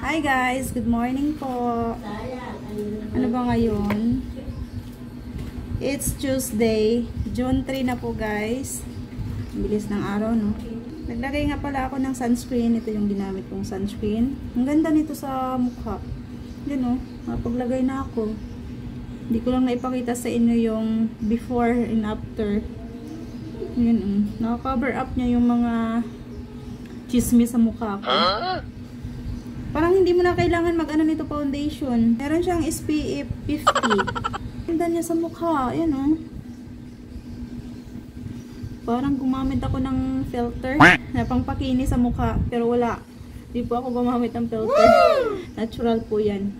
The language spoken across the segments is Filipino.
Hi guys, good morning po. Ano ba ngayon? It's Tuesday, June 3 na po guys. Bilis ng araw, no? Naglagay nga pala ako ng sunscreen. Ito yung ginamit kong sunscreen. Ang ganda nito sa mukha. Yun, no? Mapaglagay na ako. Hindi ko lang naipakita sa inyo yung before and after. Yun, naka-cover up niya yung mga chismis sa mukha ko. Parang hindi mo na kailangan mag-ano nito foundation. Meron siyang SPF 50. Ganda niya sa mukha. Ayan, oh. Parang gumamit ako ng filter na pangpakinis sa mukha. Pero wala. Hindi po ako gumamit ng filter. Natural po yan.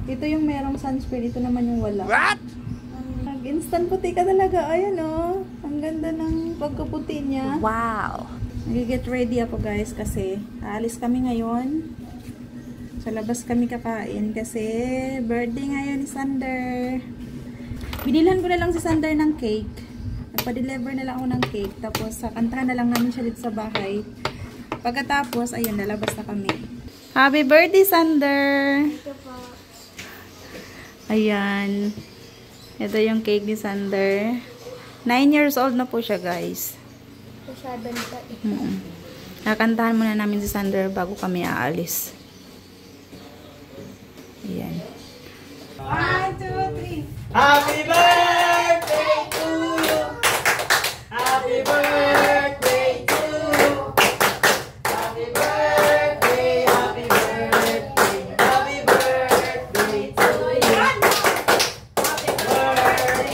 Ito yung merong sunscreen. Ito naman yung wala. Instant puti ka talaga. Ayan, oh. Ang ganda ng pagkaputi niya. Wow. Nag-get ready ako guys kasi aalis kami ngayon. Sa labas kami kakain kasi birthday ngayon ni Sander. Binilhan ko na lang si Sander ng cake. Nagpa-deliver na lang ako ng cake. Tapos kantahan na lang namin siya dito sa bahay. Pagkatapos, ayun, lalabas na kami. Happy birthday, Sander! Ayan. Ito yung cake ni Sander. 9 years old na po siya, guys. Nakantahan muna namin si Sander bago kami aalis. Ayan. 1, 2, 3. Happy birthday to you. Happy birthday to you. Happy birthday, happy birthday, happy birthday to you. Happy birthday to you.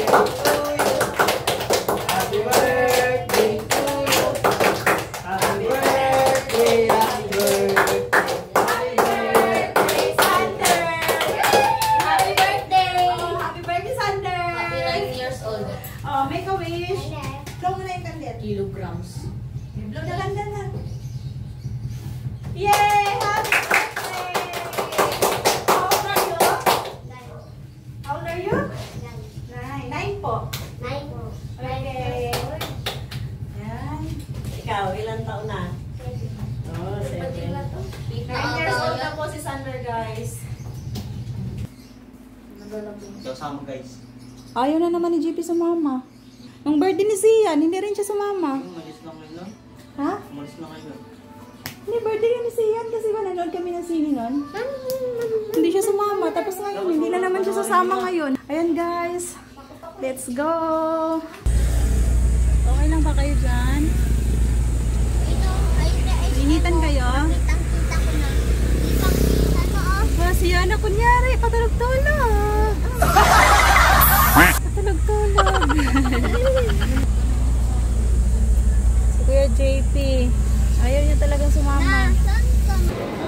Happy birthday to you. Happy birthday, happy birthday. Make a wish. Blow mo na yung candle. Kilograms. Blow na candle na. Yay! Happy birthday! How old are you? 9. How old are you? 9. 9 po. 9 po. Okay. Yan. Ikaw, ilang taon na? 7. Oh, 7. 9 years old na po si Sander, guys. Kasama guys. Ayaw na naman ni JP sa mama. Nung birthday ni Sian, hindi rin siya sumama. Umalis na kayo nun? Ha? Umalis na kayo. Hindi, birthday yun ni Sian kasi ba nanood kami ng sine nun? Hindi siya sumama. Tapos ngayon, hindi na naman siya sasama ngayon. Ayan guys. Let's go! Okay lang ba kayo dyan? Initan kayo? Kitang-kita ko na. Kitang-kita ko. Wala si Yana, kunyari, patulog-tulog. Patulog-tulog. Si Kuya JP. Ayaw niya talagang sumama. Saan ka?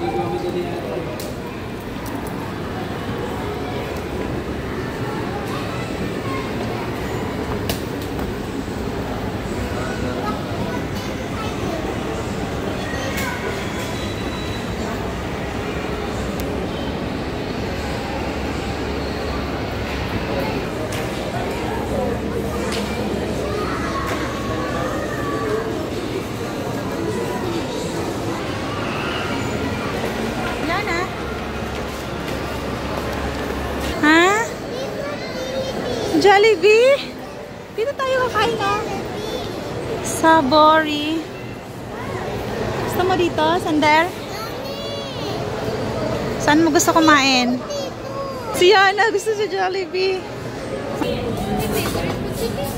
Jollibee? Dito tayo kakain na. Sabori. Gusto mo dito, Sander? Saan mo gusto kumain? Si Yana gusto sa Jollibee. Chicken.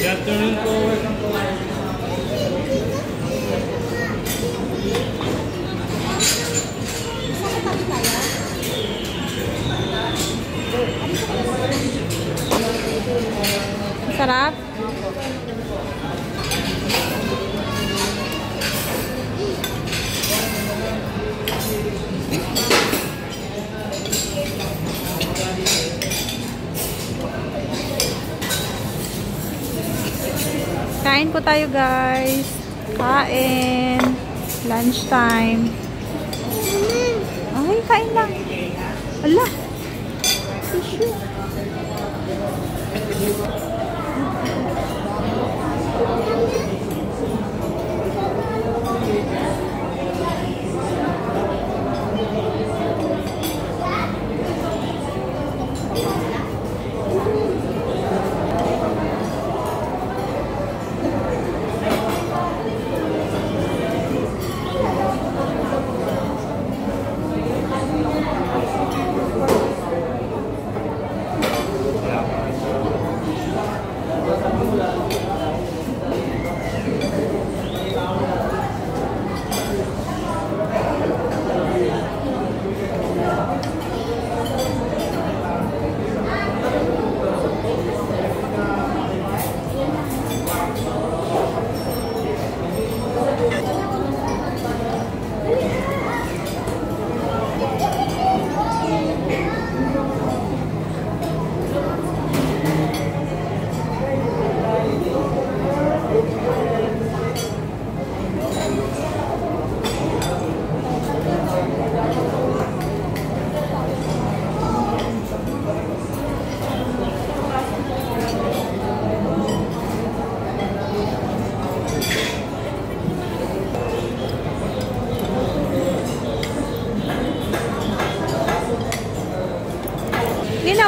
afternoon po. Welcome po. Sarap? Kain po tayo, guys. Kain. Lunch time. Ay, kain lang. Ala. Tissue.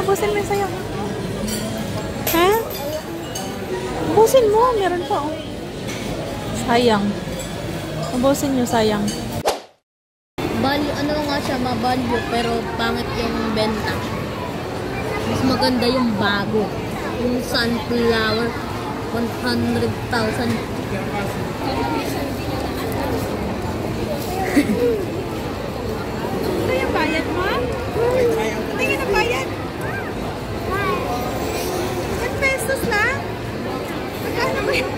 Ubusin mo yung sayo. Ha? Ubusin mo. Meron pa, oh. Sayang. Ubusin nyo, sayang. Value, ano nga siya, ma-value, pero pangit yung benta. Mas maganda yung bago. Yung sunflower, 100,000. Ito yung bayad mo? Tingin ang bayad. 10 pesos lang? Magkano ba yun?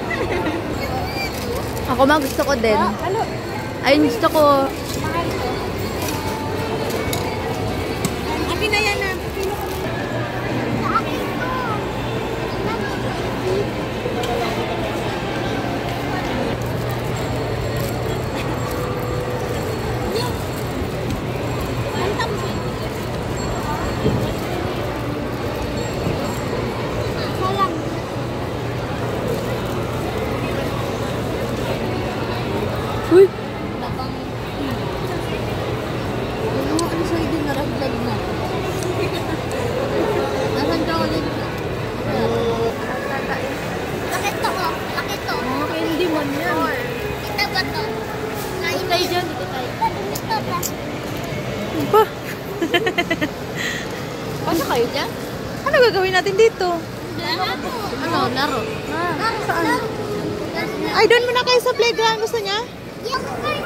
Ako gusto ko din. Ano? Ayun, gusto ko. Akin na yan na. Uy! Ano sa'yo din naraglag na? Nasaan ka ulit? Lakit to ko. Lakit to. Mga candy man yan. Kita ba to? Dito tayo dyan, dito tayo. Ito ba? Ba? Pasok kayo dyan? Ano gagawin natin dito? Ano, laro? Saan? Ay, doon muna kayo sa playground. Gusto niya? Yung card.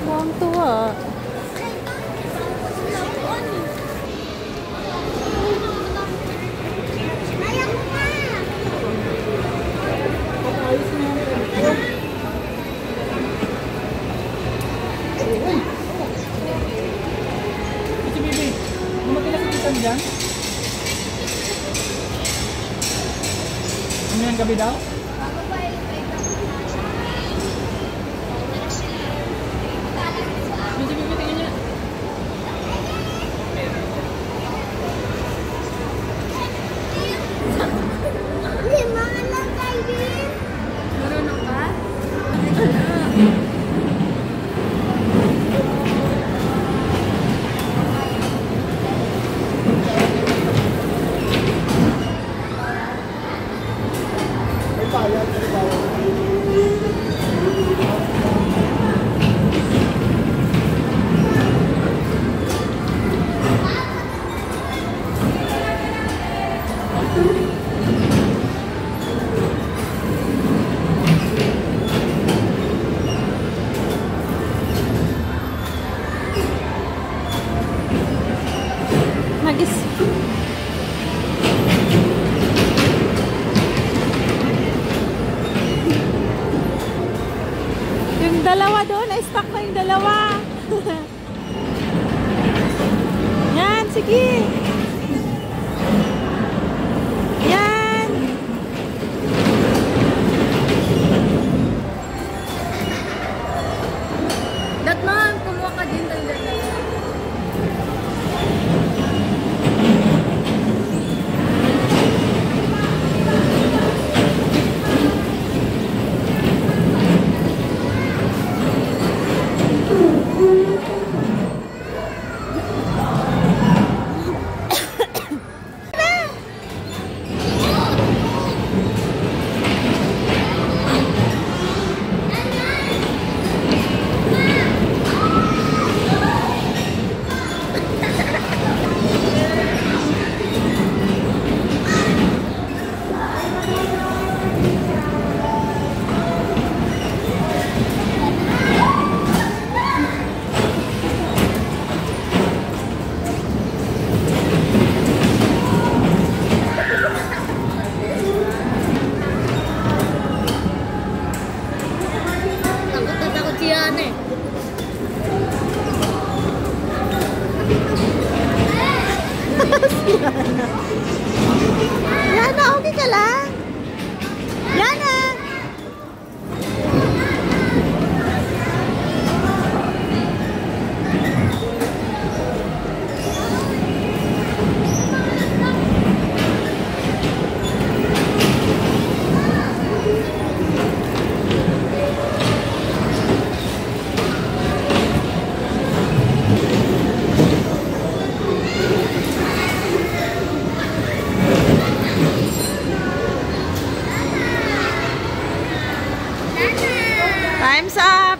Huwag tuwa. Ayaw ko na. Ito, baby. Lumagay na sa dyan. Ano yan, gabi daw? Sige, baby, tingin niya. Lima ka lang tayo. Marunong ka? dalawa doon. Na-stuck na yung dalawa. Yan, sige. Yan. Datman, kumuha ka din tayo dalawa. Yana, okay ka lang? Yana! Time's up!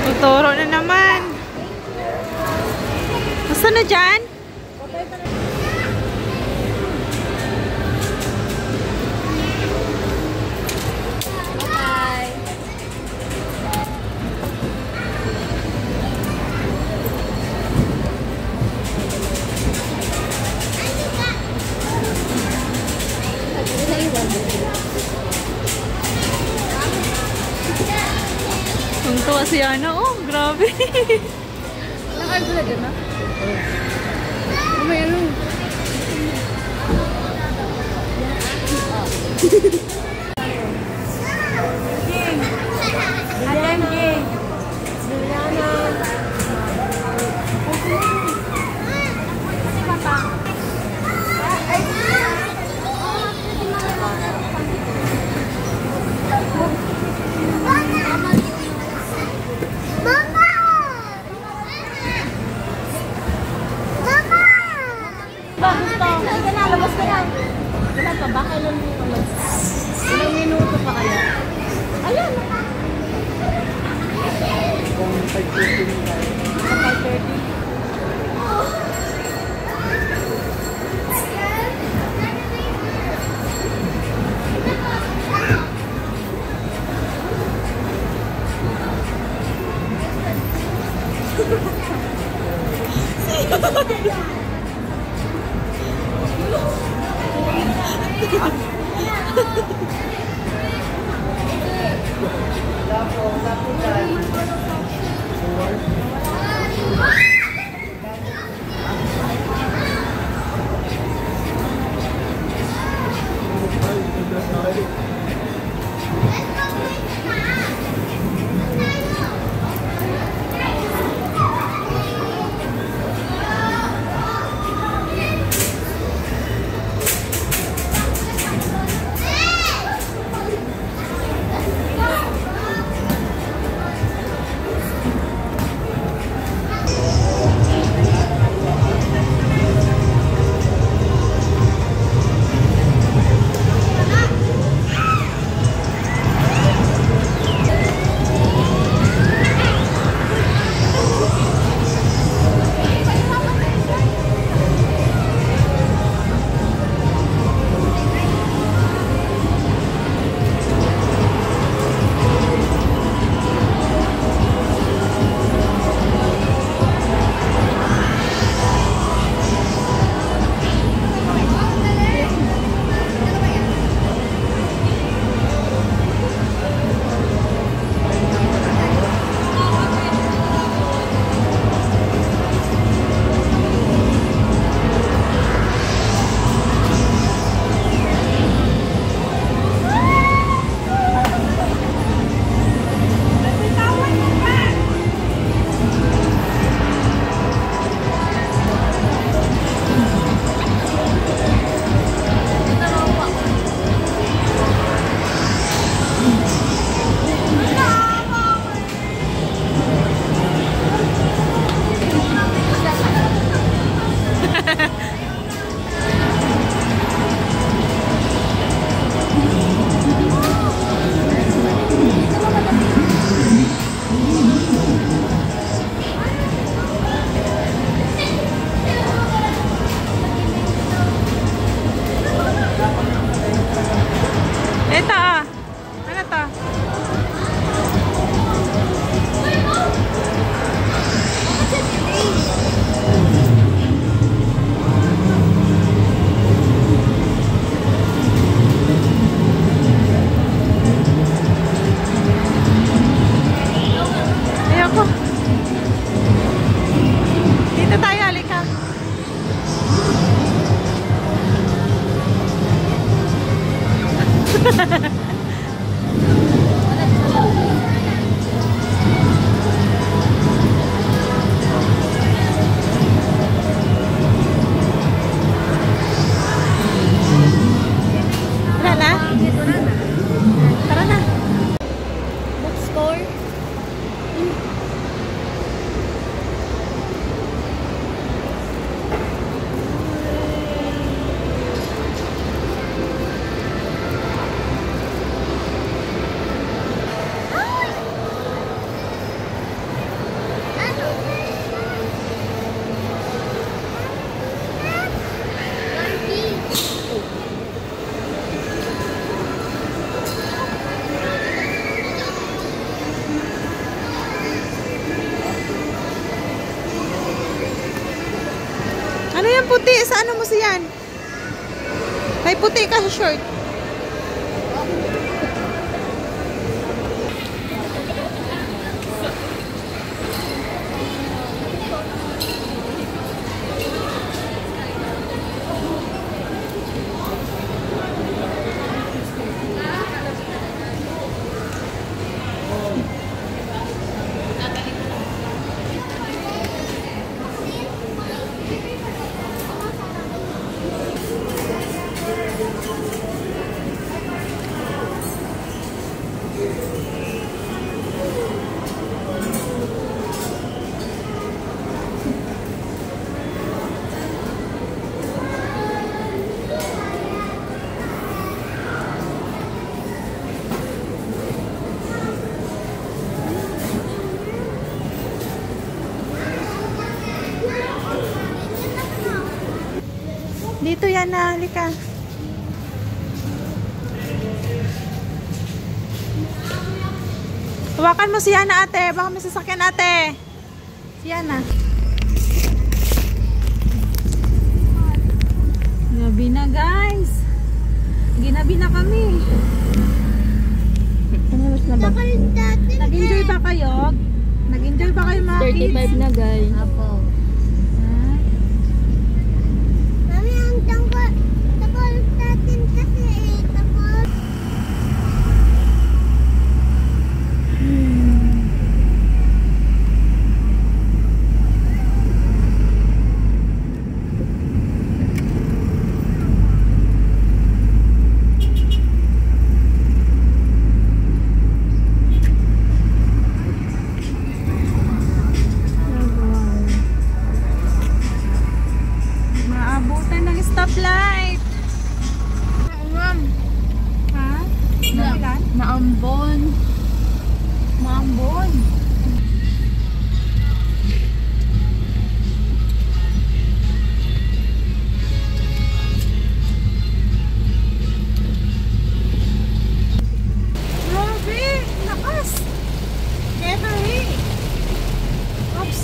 Tuturo na naman. Basta na dyan? Tuntua si Yana. Oh, grabe. Nakal talaga na? May ano? Ilang minuto pa kaya? Ayan! Kung 5:30 na tayo. 5:30. Tara na? Tara na. Bookstore. Ano yan puti? Sa ano mo siyan? May puti ka sa short. Dito yan na, halika. Hawakan mo si Yana ate, baka may sasakyan ate. Si Yana. Gabi na guys. Ginabi na kami. Nag-enjoy ba kayo? Nag-enjoy ba kayo mga kids? 35 na guys. Apo. Mami, ang tangkol natin kasi tapos. Maabutan ng stoplight. Ma'am. Ha? Ilan? Naambon. Maambon. Grabe! Lakas! Never hit! Oops!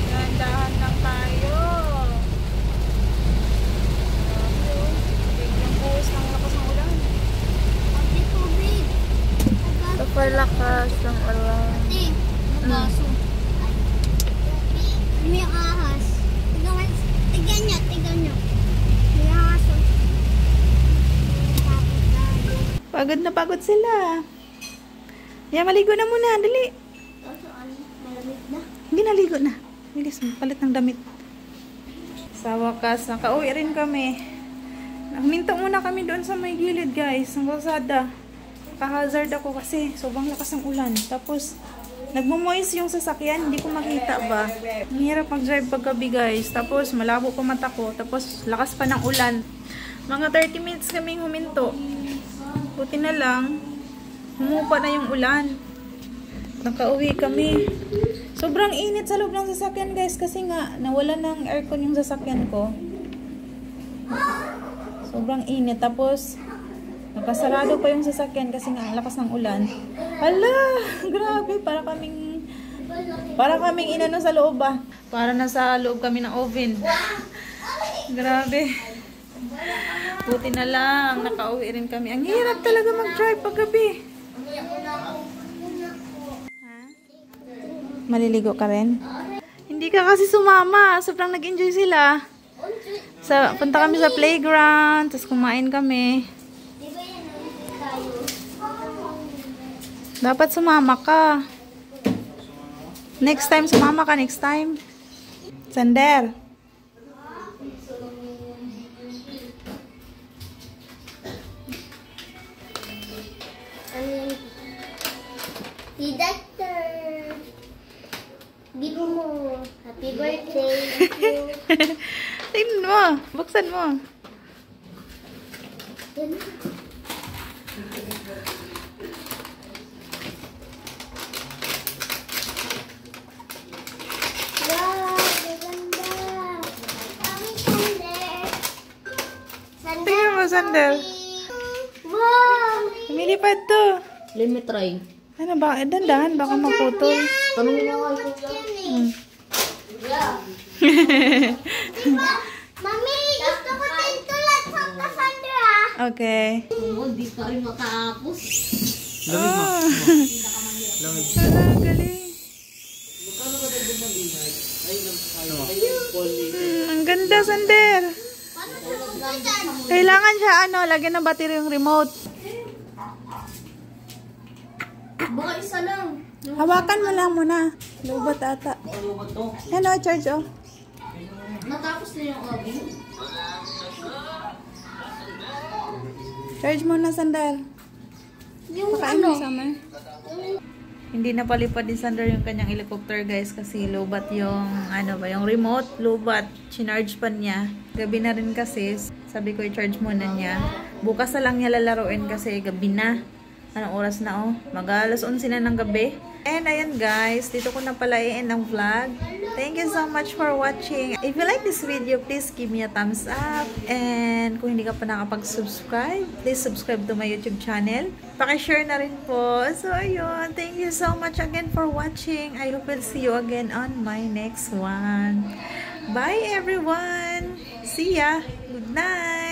Dahan-dahan lang tayo. Biglang buhos ng lakas ng ulan. Ate, tubig. Napalakas ng ulan. Ate, baso. May ahas. Tignan nyo. May ahas. Pagod na pagod sila. Kaya maligo na muna, dali. Malamig na. Hindi naligo na. Bilis, palit ng damit. Sa wakas, nakauwi rin kami. Huminto muna kami doon sa may gilid guys, ng kalsada. Ka-hazard ako kasi sobrang lakas ng ulan. Tapos, nagmo-moist yung sasakyan, hindi ko makita ba. Ang hirap mag-drive paggabi guys. Tapos, malabo pa mata ko. Tapos, lakas pa ng ulan. Mga 30 minutes kaming huminto. Buti na lang, humupa na yung ulan. Nakauwi kami. Sobrang init sa loob ng sasakyan guys kasi nga nawala ng aircon yung sasakyan ko. Sobrang init. Tapos nakasarado pa yung sasakyan kasi nga ang lakas ng ulan. Hala! Grabe! Para kaming inano sa loob ah. Para nasa loob kami ng oven. Grabe. Buti na lang nakauwi rin kami. Ang hirap talaga mag-drive paggabi. Ha? Maliligo ka rin? Hindi ka kasi sumama. Sobrang nag-enjoy sila. Punta kami sa playground, tapos kumain kami. Dapat sumama ka. Next time, sumama ka next time. Sander. Si Doctor. Give mo. Happy birthday. Thank you. Tingnan mo. Buksan mo. Wow, maganda. Kami Sander. Tingnan mo, Sander. Wow. Lumilipad to. Let me try. Ano ba? Dandahan. Baka maputol. Tanongin mo ako. Mami, gusto ko din tulad sa Cassandra. Okay. Hindi pa rin matapos. Oh. Galing. Ang ganda, Sander. Kailangan siya, lagyan ng battery yung remote. Baka isa lang. Hawakan mo lang muna. Lubot ata. Yan o, charge o. Natapos na yung oven. Charge mo na, Sander. Pakain mo sama. Hindi na palipad ni Sander yung kanyang helicopter, guys, kasi lobat yung yung remote, lobat. Chinarge pa niya. Gabi na rin kasi. Sabi ko i-charge muna niya. Bukas na lang niya lalaroin kasi gabi na. Anong oras na mag-alas 11 na ng gabi. And ayan guys, dito ko na pala i-end ang vlog. Thank you so much for watching. If you like this video, please give me a thumbs up. And kung hindi ka pa nakapag-subscribe, please subscribe to my YouTube channel. Paki-share na rin po. So ayun, thank you so much again for watching. I hope we'll see you again on my next one. Bye everyone! See ya! Good night!